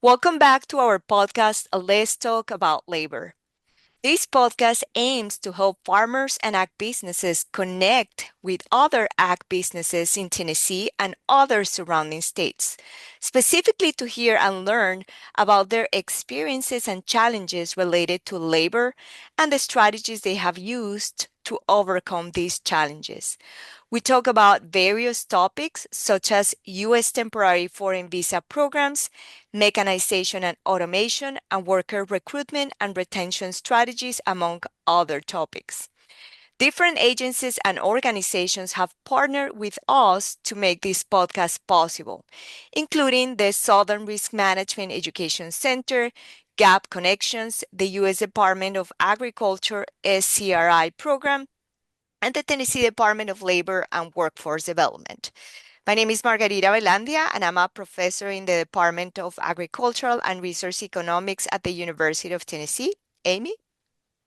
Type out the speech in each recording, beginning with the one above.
Welcome back to our podcast, Let's Talk About Labor. This podcast aims to help farmers and ag businesses connect with other ag businesses in Tennessee and other surrounding states, specifically to hear and learn about their experiences and challenges related to labor and the strategies they have used to overcome these challenges. We talk about various topics such as U.S. temporary foreign visa programs, mechanization and automation, and worker recruitment and retention strategies, among other topics. Different agencies and organizations have partnered with us to make this podcast possible, including the Southern Risk Management Education Center, Gap Connections, the U.S. Department of Agriculture SCRI program, and the Tennessee Department of Labor and Workforce Development. My name is Margarita Velandia, and I'm a professor in the Department of Agricultural and Resource Economics at the University of Tennessee. Amy?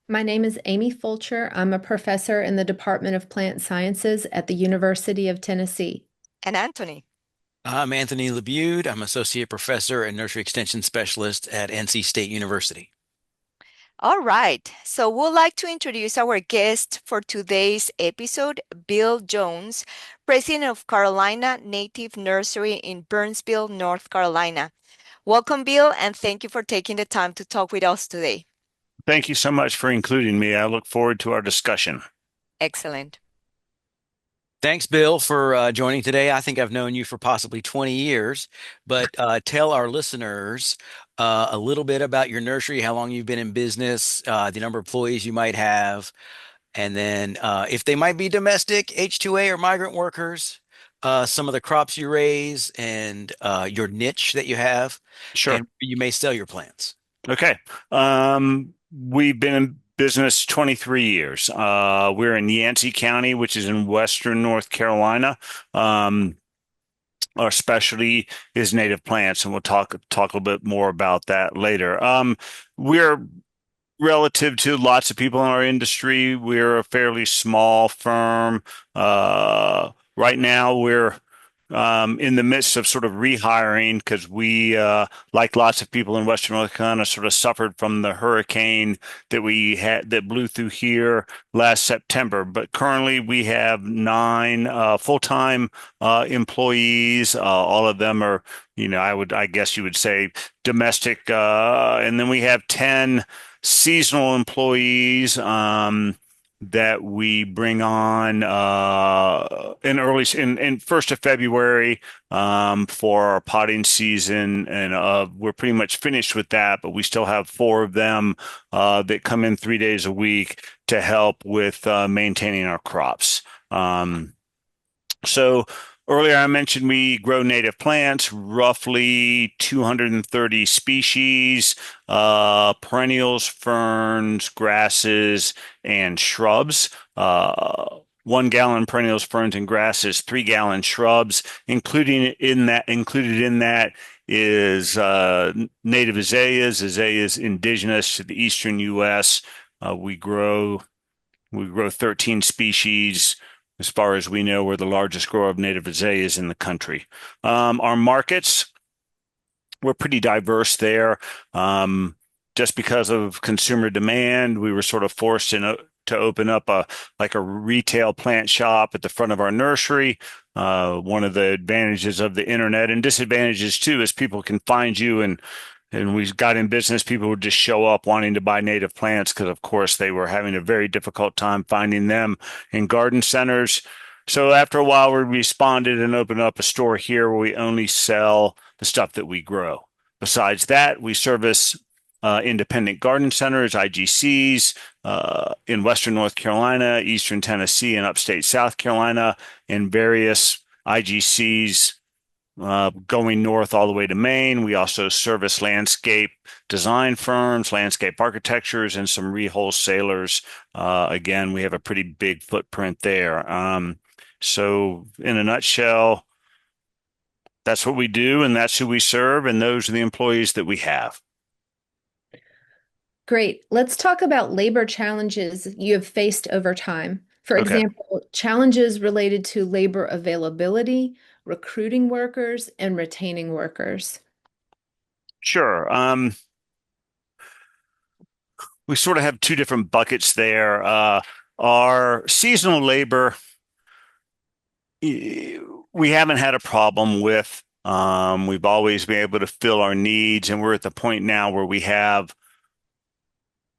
My name is Amy Fulcher. I'm a professor in the Department of Plant Sciences at the University of Tennessee. And Anthony? I'm Anthony LeBude. I'm Associate Professor and Nursery Extension Specialist at NC State University. All right, so we'd like to introduce our guest for today's episode, Bill Jones, President of Carolina Native Nursery in Burnsville, North Carolina. Welcome, Bill, and thank you for taking the time to talk with us today. Thank you so much for including me. I look forward to our discussion. Excellent. Thanks, Bill, for joining today. I think I've known you for possibly 20 years, but tell our listeners a little bit about your nursery, how long you've been in business, the number of employees you might have, and then if they might be domestic, H-2A, or migrant workers, some of the crops you raise, and your niche that you have, Sure. and you may sell your plants. Okay. We've been in business 23 years. We're in Yancey County, which is in western North Carolina. Our specialty is native plants, and we'll talk a little bit more about that later. We're relative to lots of people in our industry. We're a fairly small firm. Right now, we're in the midst of sort of rehiring because we, like lots of people in Western North Carolina, sort of suffered from the hurricane that we had that blew through here last September. But currently, we have 9 full-time employees. All of them are, I guess you would say domestic, and then we have 10 seasonal employees. That we bring on in 1st of February for our potting season, and we're pretty much finished with that. But we still have 4 of them that come in 3 days a week to help with maintaining our crops. So earlier I mentioned we grow native plants, roughly 230 species, perennials, ferns, grasses, and shrubs. 1 gallon perennials, ferns, and grasses, 3-gallon shrubs. Included in that is native azaleas, indigenous to the eastern U.S. We grow 13 species. As far as we know, we're the largest grower of native azaleas in the country. Our markets, we're pretty diverse there. Just because of consumer demand, we were sort of forced to open up a retail plant shop at the front of our nursery. One of the advantages of the internet, and disadvantages too, is people can find you, and we got in business, people would just show up wanting to buy native plants because, of course, they were having a very difficult time finding them in garden centers. So after a while, we responded and opened up a store here where we only sell the stuff that we grow. Besides that, we service independent garden centers, IGCs, in Western North Carolina, Eastern Tennessee, and upstate South Carolina, and various IGCs going north all the way to Maine. We also service landscape design firms, landscape architectures, and some re-wholesalers. Again, we have a pretty big footprint there. So in a nutshell, that's what we do, and that's who we serve, and those are the employees that we have. Great. Let's talk about labor challenges you have faced over time. For Okay. example, challenges related to labor availability, recruiting workers, and retaining workers. Sure. We sort of have two different buckets there. Our seasonal labor, we haven't had a problem with. We've always been able to fill our needs, and we're at the point now where we have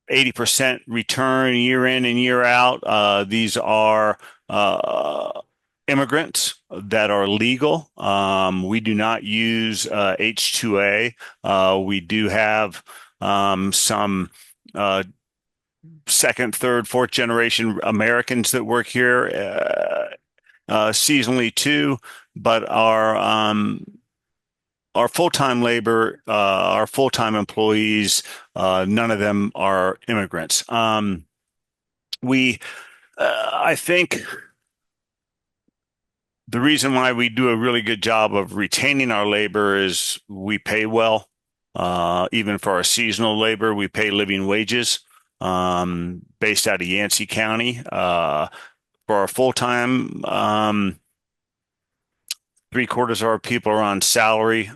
80% return year in and year out. These are immigrants that are legal. We do not use H-2A. We do have some second, third, fourth generation Americans that work here seasonally too, but our full-time labor, our full-time employees, none of them are immigrants. I think the reason why we do a really good job of retaining our labor is we pay well. Even for our seasonal labor, we pay living wages, based out of Yancey County. For our full-time, three-quarters of our people are on salary,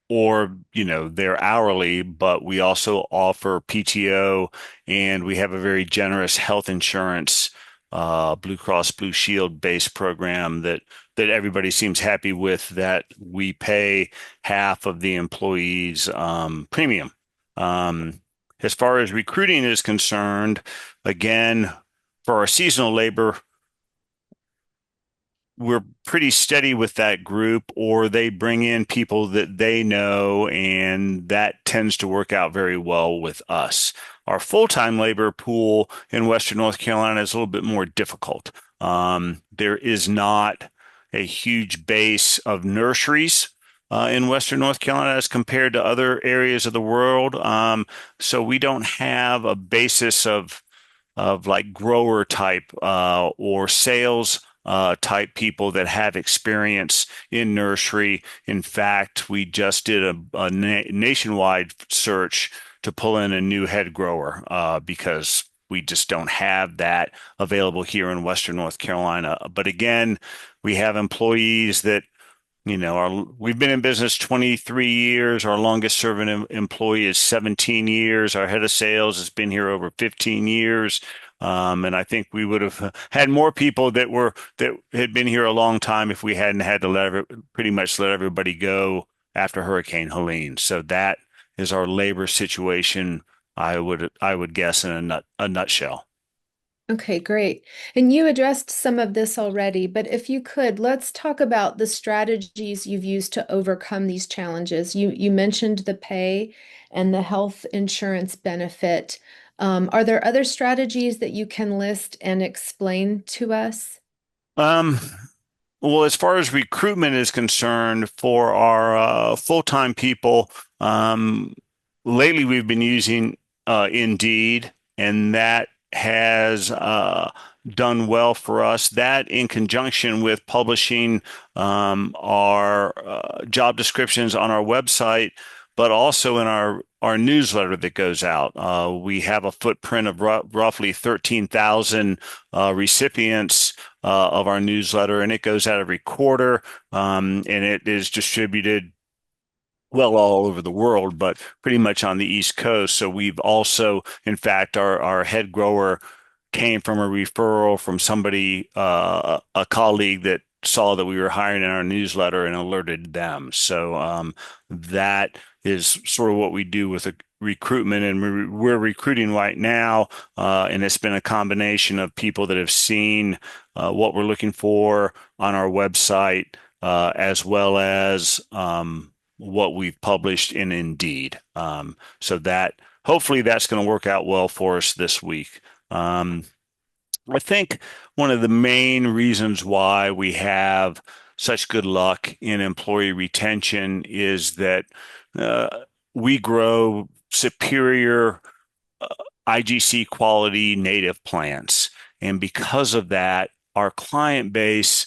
or they're hourly, but we also offer PTO, and we have a very generous health insurance, Blue Cross Blue Shield based program that everybody seems happy with, that we pay half of the employees' premium. As far as recruiting is concerned, again, for our seasonal labor, we're pretty steady with that group, or they bring in people that they know, and that tends to work out very well with us. Our full-time labor pool in Western North Carolina is a little bit more difficult. There is not a huge base of nurseries in Western North Carolina as compared to other areas of the world. So we don't have a basis of like grower type or sales type people that have experience in nursery. In fact, we just did a nationwide search to pull in a new head grower because we just don't have that available here in Western North Carolina. But again, we have employees that we've been in business 23 years. Our longest serving employee is 17 years. Our head of sales has been here over 15 years. And I think we would have had more people that had been here a long time if we hadn't had to pretty much let everybody go after Hurricane Helene. So that is our labor situation, I would guess, in a nutshell. Okay, great. And you addressed some of this already, but if you could, let's talk about the strategies you've used to overcome these challenges. You mentioned the pay and the health insurance benefit. Are there other strategies that you can list and explain to us? Um, Well, as far as recruitment is concerned, for our full-time people, um, lately we've been using Indeed, and that has done well for us. That, in conjunction with publishing our job descriptions on our website, but also in our newsletter that goes out. We have a footprint of roughly 13,000 recipients of our newsletter, and it goes out every quarter, and it is distributed well all over the world, but pretty much on the East Coast. So we've also, in fact, our head grower came from a referral from somebody, a colleague that saw that we were hiring in our newsletter and alerted them. So that is sort of what we do with a recruitment, and we're recruiting right now, and it's been a combination of people that have seen what we're looking for on our website, as well as what we've published in Indeed. So that hopefully that's going to work out well for us this week. I think one of the main reasons why we have such good luck in employee retention is that uh, we grow superior IGC quality native plants. And because of that, our client base,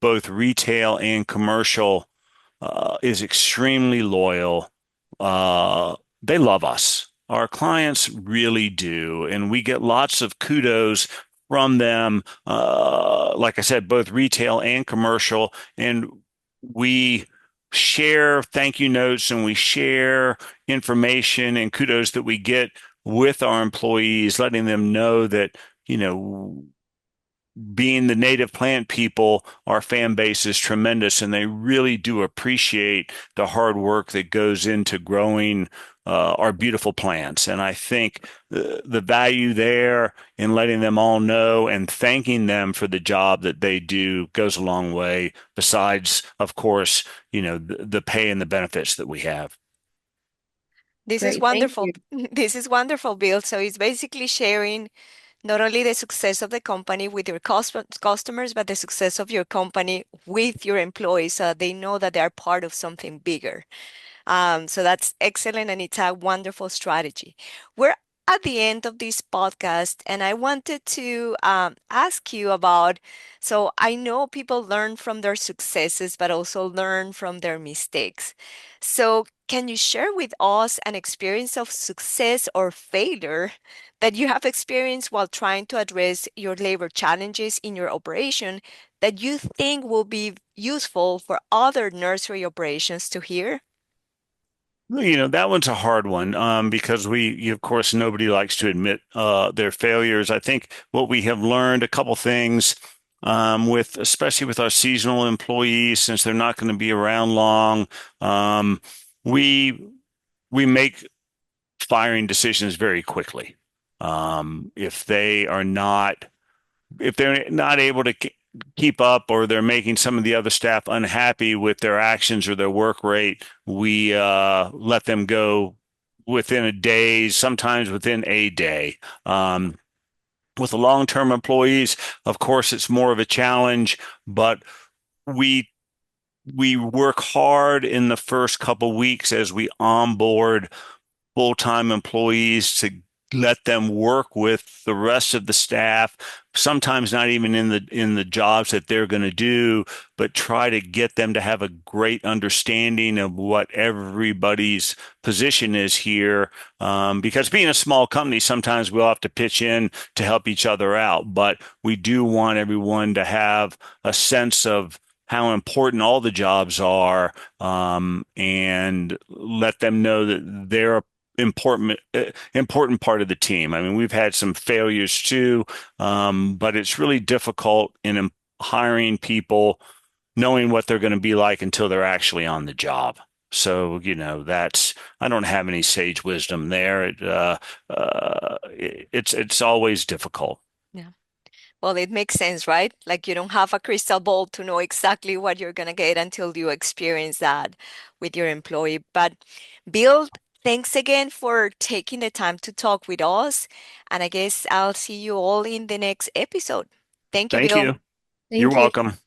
both retail and commercial, is extremely loyal. They love us. Our clients really do, and we get lots of kudos from them. Like I said, both retail and commercial, and we share thank you notes and we share information and kudos that we get with our employees, letting them know that, you know, being the native plant people, our fan base is tremendous and they really do appreciate the hard work that goes into growing our beautiful plants. And I think the value there in letting them all know and thanking them for the job that they do goes a long way, besides, of course, you know, the pay and the benefits that we have. This is Great, thank wonderful. you. This is wonderful, Bill. So it's basically sharing not only the success of the company with your customers, but the success of your company with your employees so that they know that they are part of something bigger. So that's excellent, and it's a wonderful strategy. We're at the end of this podcast, and I wanted to ask you about. So I know people learn from their successes, but also learn from their mistakes. So can you share with us an experience of success or failure that you have experienced while trying to address your labor challenges in your operation that you think will be useful for other nursery operations to hear? You know, that one's a hard one because of course, nobody likes to admit their failures. I think what we have learned, a couple things especially with our seasonal employees, since they're not going to be around long, we we make firing decisions very quickly. If they are not if they're not able to keep up or they're making some of the other staff unhappy with their actions or their work rate, we let them go within a day, sometimes within a day. With the long-term employees, of course, it's more of a challenge, but we we work hard in the first couple weeks as we onboard full-time employees to let them work with the rest of the staff, sometimes not even in the jobs that they're going to do, but try to get them to have a great understanding of what everybody's position is here. Because being a small company, sometimes we'll have to pitch in to help each other out, but we do want everyone to have a sense of how important all the jobs are, and let them know that they're important part of the team. I mean, we've had some failures too, but it's really difficult in hiring people, knowing what they're going to be like until they're actually on the job. So, you know, I don't have any sage wisdom there. It's always difficult. Yeah. Well, it makes sense, right? Like you don't have a crystal ball to know exactly what you're going to get until you experience that with your employee. But Bill, thanks again for taking the time to talk with us. And I guess I'll see you all in the next episode. Thank you, Thank Bill. you. You're Thank you. welcome.